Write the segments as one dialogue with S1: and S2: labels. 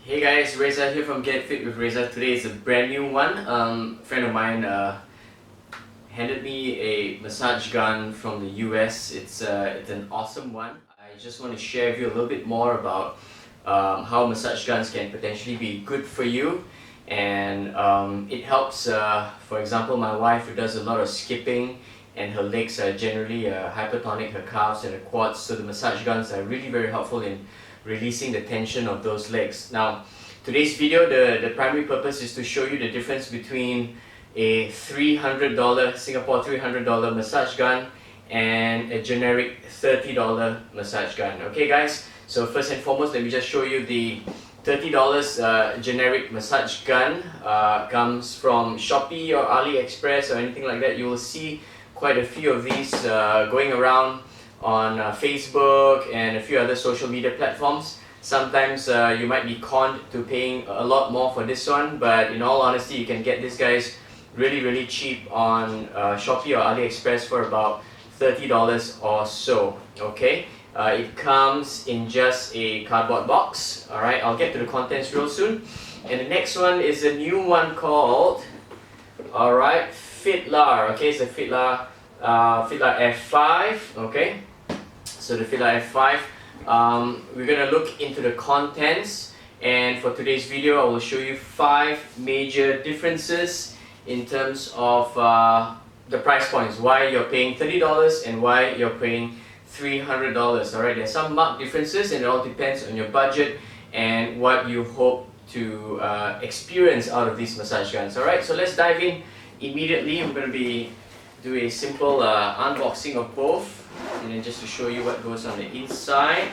S1: Hey guys, Reza here from Get Fit with Reza. Today is a brand new one. A friend of mine handed me a massage gun from the US. It's an awesome one. I just want to share with you a little bit more about how massage guns can potentially be good for you. And it helps, for example, my wife who does a lot of skipping and her legs are generally hypertonic, her calves and her quads. So the massage guns are really very helpful in releasing the tension of those legs. Now, today's video, the primary purpose is to show you the difference between a $300 Singapore $300 massage gun and a generic $30 massage gun. Okay guys, so first and foremost, let me just show you the $30 generic massage gun. Comes from Shopee or AliExpress or anything like that. You will see quite a few of these going around on Facebook and a few other social media platforms. Sometimes you might be conned to paying a lot more for this one, but in all honesty, you can get these guys really cheap on Shopee or AliExpress for about $30 or so. Okay, it comes in just a cardboard box. Alright, I'll get to the contents real soon. And the next one is a new one called Fitlar. Okay, it's a Fitlar F5. Okay, so the Fitlar F5. We're gonna look into the contents, and for today's video, I will show you 5 major differences in terms of the price points. Why you're paying $30 and why you're paying $300. Alright, there's some marked differences, and it all depends on your budget and what you hope to experience out of these massage guns. Alright, so let's dive in immediately. I'm going to do a simple unboxing of both, and then just to show you what goes on the inside.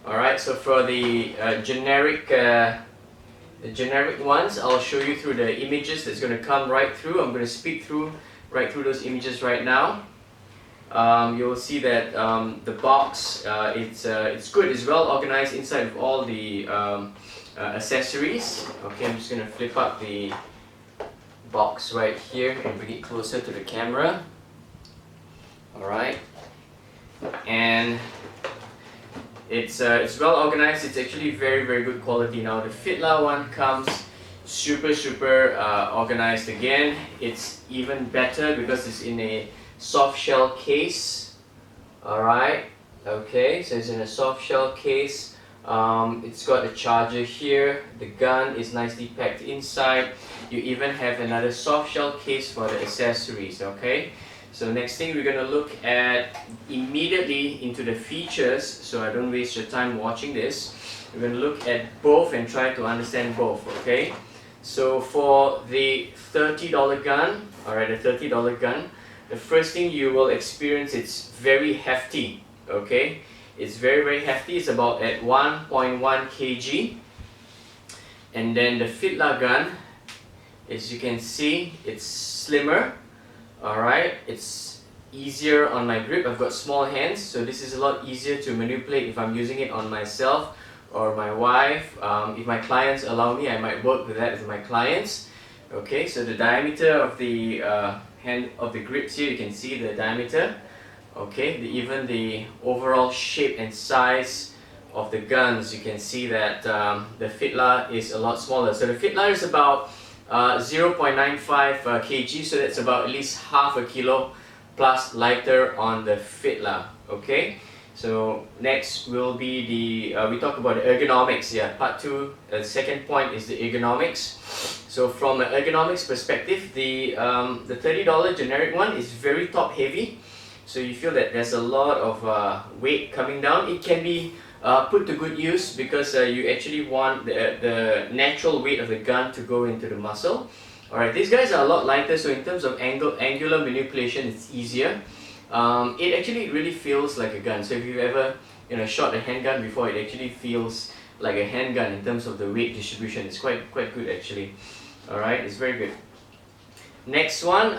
S1: Alright, so for the generic ones, I'll show you through the images that's going to come right through. I'm going to speak right through those images right now. You'll see that the box, it's good, it's well organized inside of all the accessories. Okay, I'm just going to flip up the box right here and bring it closer to the camera. Alright, and it's well organized. It's actually very good quality. Now the Fitlar one comes super organized again. It's even better because it's in a soft shell case. Alright, okay, so it's in a soft shell case. It's got a charger here. The gun is nicely packed inside. You even have another soft shell case for the accessories. Okay, so next thing we're going to look at immediately into the features, so I don't waste your time watching this. We're going to look at both and try to understand both. Okay, so for the $30 gun, alright, the $30 gun, the first thing you will experience, it's very hefty. Okay, it's very hefty. It's about at 1.1 kg. And then the Fitlar gun, as you can see, it's slimmer. Alright, it's easier on my grip. I've got small hands, so this is a lot easier to manipulate if I'm using it on myself or my wife. If my clients allow me, I might work with that with my clients. Okay, so the diameter of the hand of the grips here, you can see the diameter. Okay, even the overall shape and size of the guns, you can see that the Fitlar is a lot smaller. So the Fitlar is about 0.95 kg, so that's about at least half a kilo plus lighter on the Fitlar. Okay, so next will be the we talk about the ergonomics. Yeah, part 2. The second point is the ergonomics. So from an ergonomics perspective, the $30 generic one is very top heavy. So you feel that there's a lot of weight coming down. It can be put to good use because you actually want the natural weight of the gun to go into the muscle. Alright, these guys are a lot lighter, so in terms of angular manipulation, it's easier. It actually really feels like a gun. So if you've ever shot a handgun before, it actually feels like a handgun in terms of the weight distribution. It's quite good actually. Alright, it's very good. Next one,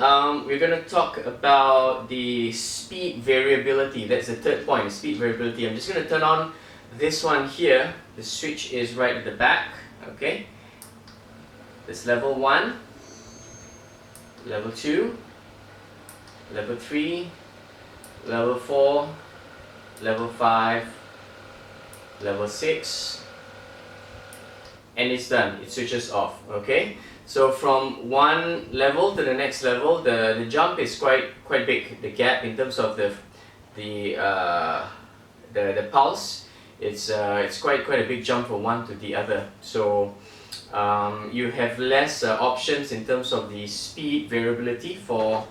S1: we're going to talk about the speed variability. That's the third point, speed variability. I'm just going to turn on this one here. The switch is right at the back. Okay, this level 1, level 2, level 3, level 4, level 5, level 6, and it's done. It switches off. Okay, so from one level to the next level, the jump is quite big. The gap in terms of the pulse, it's quite a big jump from one to the other. So you have less options in terms of the speed variability for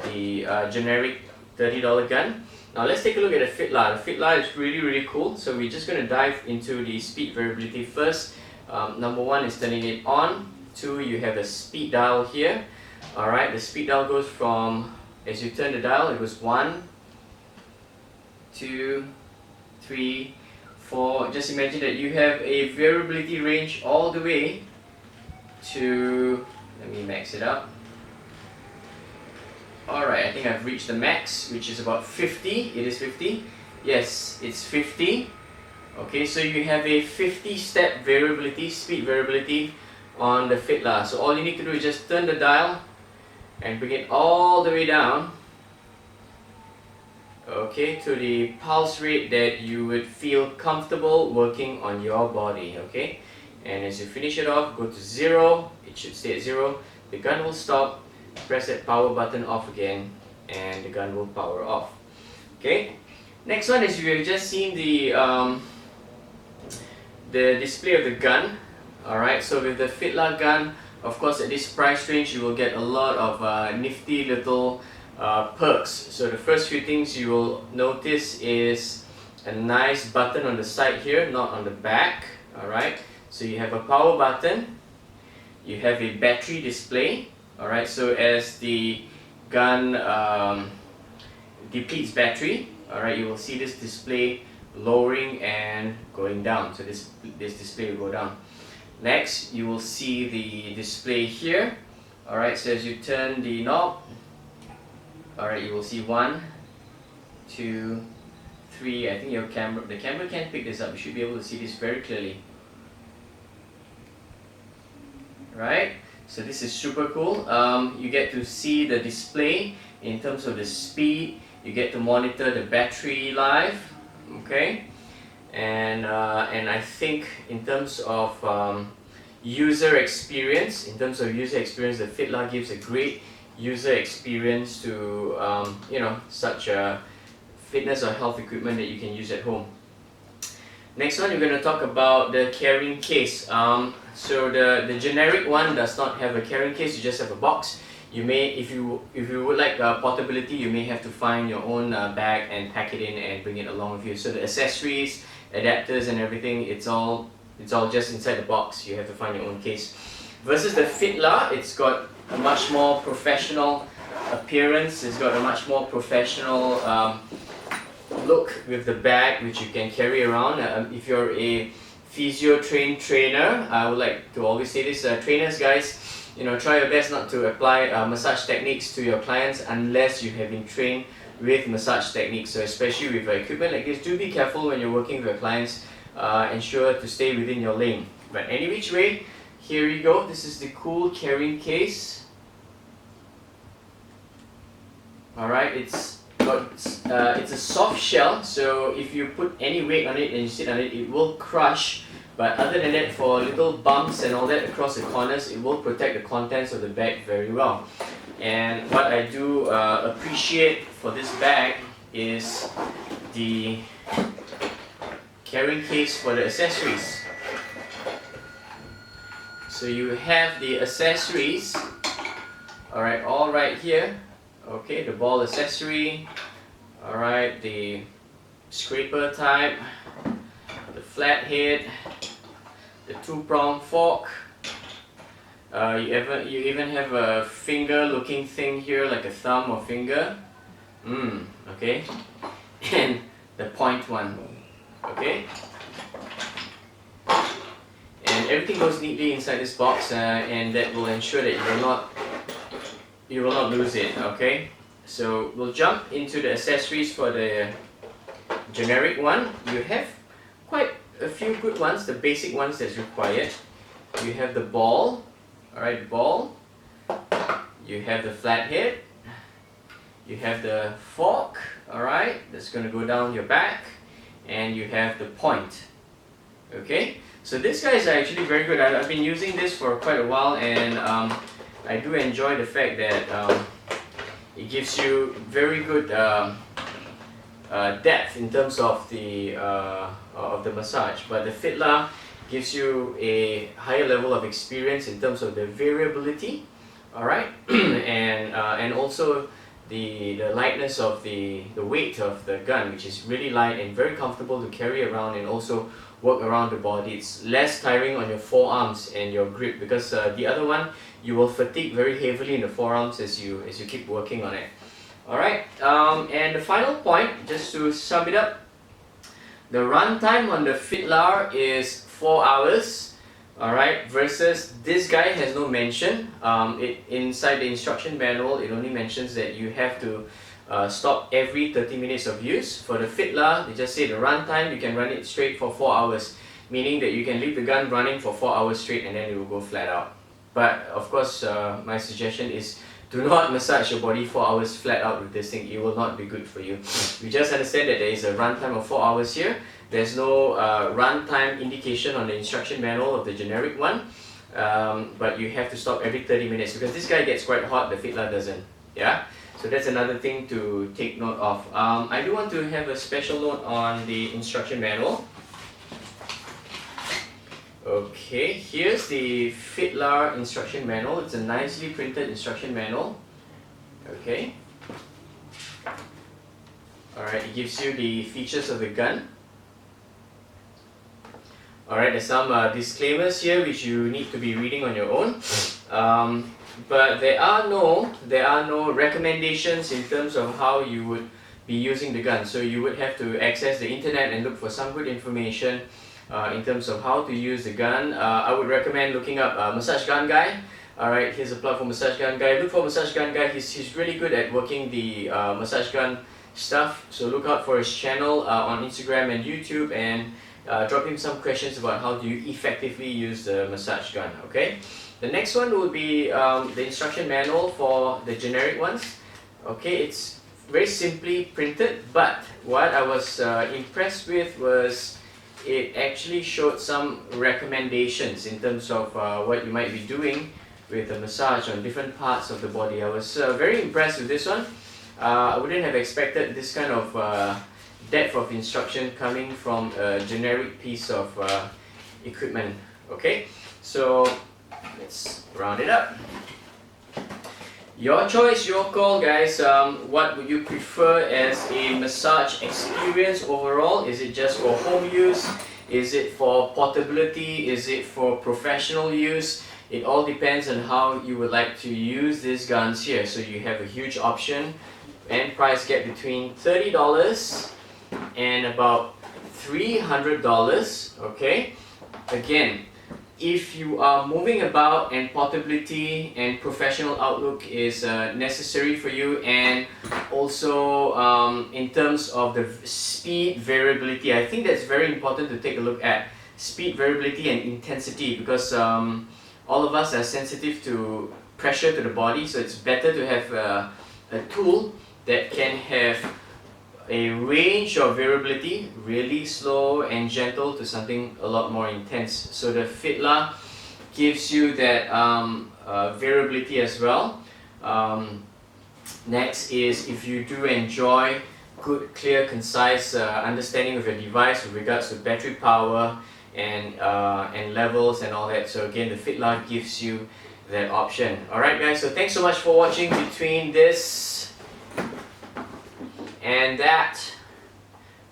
S1: the generic $30 gun. Now let's take a look at the Fitlar. The Fitlar is really cool. So we're just going to dive into the speed variability first. Number one is turning it on. Two, you have the speed dial here. Alright, the speed dial goes from, as you turn the dial, it goes 1, 2, 3, 4. Just imagine that you have a variability range all the way to, let me max it up. Alright, I think I've reached the max, which is about 50. It is 50. Yes, it's 50. Okay, so you have a 50 step variability, speed variability on the Fitlar. So all you need to do is just turn the dial and bring it all the way down, okay, to the pulse rate that you would feel comfortable working on your body. Okay, and as you finish it off, go to 0. It should stay at 0. The gun will stop. Press that power button off again, and the gun will power off. Okay, next one is we have just seen the display of the gun. Alright, so with the Fitlar gun, of course at this price range you will get a lot of nifty little perks. So the first few things you will notice is a nice button on the side here, not on the back. Alright, so you have a power button, you have a battery display. Alright, so as the gun depletes battery, alright, you will see this display lowering and going down. So this display will go down. Next, you will see the display here. Alright, so as you turn the knob, alright, you will see 1, 2, 3. I think the camera can pick this up. You should be able to see this very clearly. Right? So this is super cool. You get to see the display in terms of the speed. You get to monitor the battery life. Okay, and I think in terms of user experience, the Fitlar gives a great user experience to such a fitness or health equipment that you can use at home. Next one, we're going to talk about the carrying case. So the generic one does not have a carrying case. You just have a box. You may, if you would like portability, you may have to find your own bag and pack it in and bring it along with you. So the accessories, adapters and everything, it's all just inside the box. You have to find your own case. Versus the Fitlar, it's got a much more professional appearance. It's got a much more professional look with the bag, which you can carry around. If you're a physio-trained trainer, I would like to always say this, trainers guys, try your best not to apply massage techniques to your clients unless you have been trained with massage techniques. So especially with equipment like this, do be careful when you're working with your clients. Ensure to stay within your lane. But any which way, here you go. This is the cool carrying case. Alright, it's a soft shell, so if you put any weight on it and you sit on it, it will crush. But other than that, for little bumps and all that across the corners, it will protect the contents of the bag very well. And what I do appreciate for this bag is the carrying case for the accessories. So you have the accessories, alright, all right here. Okay, the ball accessory, alright, the scraper type, the flat head, the 2-prong fork. You even have a finger looking thing here, like a thumb or finger. Okay. And the point one. Okay. And everything goes neatly inside this box, and that will ensure that you will not lose it. Okay. So we'll jump into the accessories for the generic one. You have quite a few good ones, the basic ones that's required. You have the ball, alright, ball. You have the flat head. You have the fork, alright, that's going to go down your back. And you have the point. Okay, So this guy is actually very good. I've been using this for quite a while, and I do enjoy the fact that it gives you very good depth in terms of the massage. But the Fitlar gives you a higher level of experience in terms of the variability, all right, and also the lightness of the weight of the gun, which is really light and very comfortable to carry around and also work around the body. It's less tiring on your forearms and your grip, because the other one you will fatigue very heavily in the forearms as you keep working on it. Alright, and the final point, just to sum it up, the run time on the Fitlar is 4 hours, alright, versus this guy has no mention. Inside the instruction manual, it only mentions that you have to stop every 30 minutes of use. For the Fitlar, they just say the run time, you can run it straight for 4 hours, meaning that you can leave the gun running for 4 hours straight and then it will go flat out. But of course, my suggestion is do not massage your body 4 hours flat out with this thing. It will not be good for you. We just understand that there is a runtime of 4 hours here. There's no runtime indication on the instruction manual of the generic one. But you have to stop every 30 minutes because this guy gets quite hot, the Fitlar doesn't. Yeah? So that's another thing to take note of. I do want to have a special note on the instruction manual. Okay, here's the Fitlar instruction manual. It's a nicely printed instruction manual. Okay. Alright, it gives you the features of the gun. Alright, there's some disclaimers here which you need to be reading on your own. But there are no recommendations in terms of how you would be using the gun. So you would have to access the internet and look for some good information in terms of how to use the gun. I would recommend looking up Massage Gun Guy. Alright, here's a plug for Massage Gun Guy. Look for Massage Gun Guy. He's really good at working the massage gun stuff. So look out for his channel on Instagram and YouTube, and drop him some questions about how do you effectively use the massage gun. Okay. The next one will be the instruction manual for the generic ones. Okay, it's very simply printed, but what I was impressed with was it actually showed some recommendations in terms of what you might be doing with the massage on different parts of the body. I was very impressed with this one. I wouldn't have expected this kind of depth of instruction coming from a generic piece of equipment. Okay, so let's round it up. Your choice, your call, guys. What would you prefer as a massage experience overall? Is it just for home use? Is it for portability? Is it for professional use? It all depends on how you would like to use these guns here. So you have a huge option and price gap between $30 and about $300. Okay, again, if you are moving about and portability and professional outlook is necessary for you, and also in terms of the speed variability, I think that's very important to take a look at. Speed variability and intensity, because all of us are sensitive to pressure to the body, so it's better to have a tool that can have a range of variability, really slow and gentle to something a lot more intense. So the Fitlar gives you that variability as well. Next is if you do enjoy good, clear, concise understanding of your device with regards to battery power and levels and all that. So again, the Fitlar gives you that option. Alright guys, so thanks so much for watching between this and that.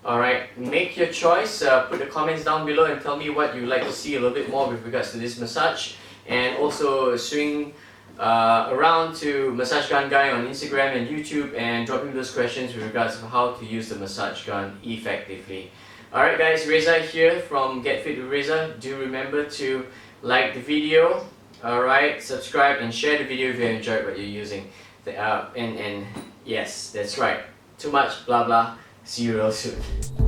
S1: Alright, make your choice. Put the comments down below and tell me what you'd like to see a little bit more with regards to this massage. And also swing around to Massage Gun Guy on Instagram and YouTube and drop me those questions with regards to how to use the massage gun effectively. Alright guys, Reza here from Get Fit with Reza. Do remember to like the video, alright, subscribe and share the video if you enjoyed what you're using. And yes, that's right. Too much blah blah. See you real soon.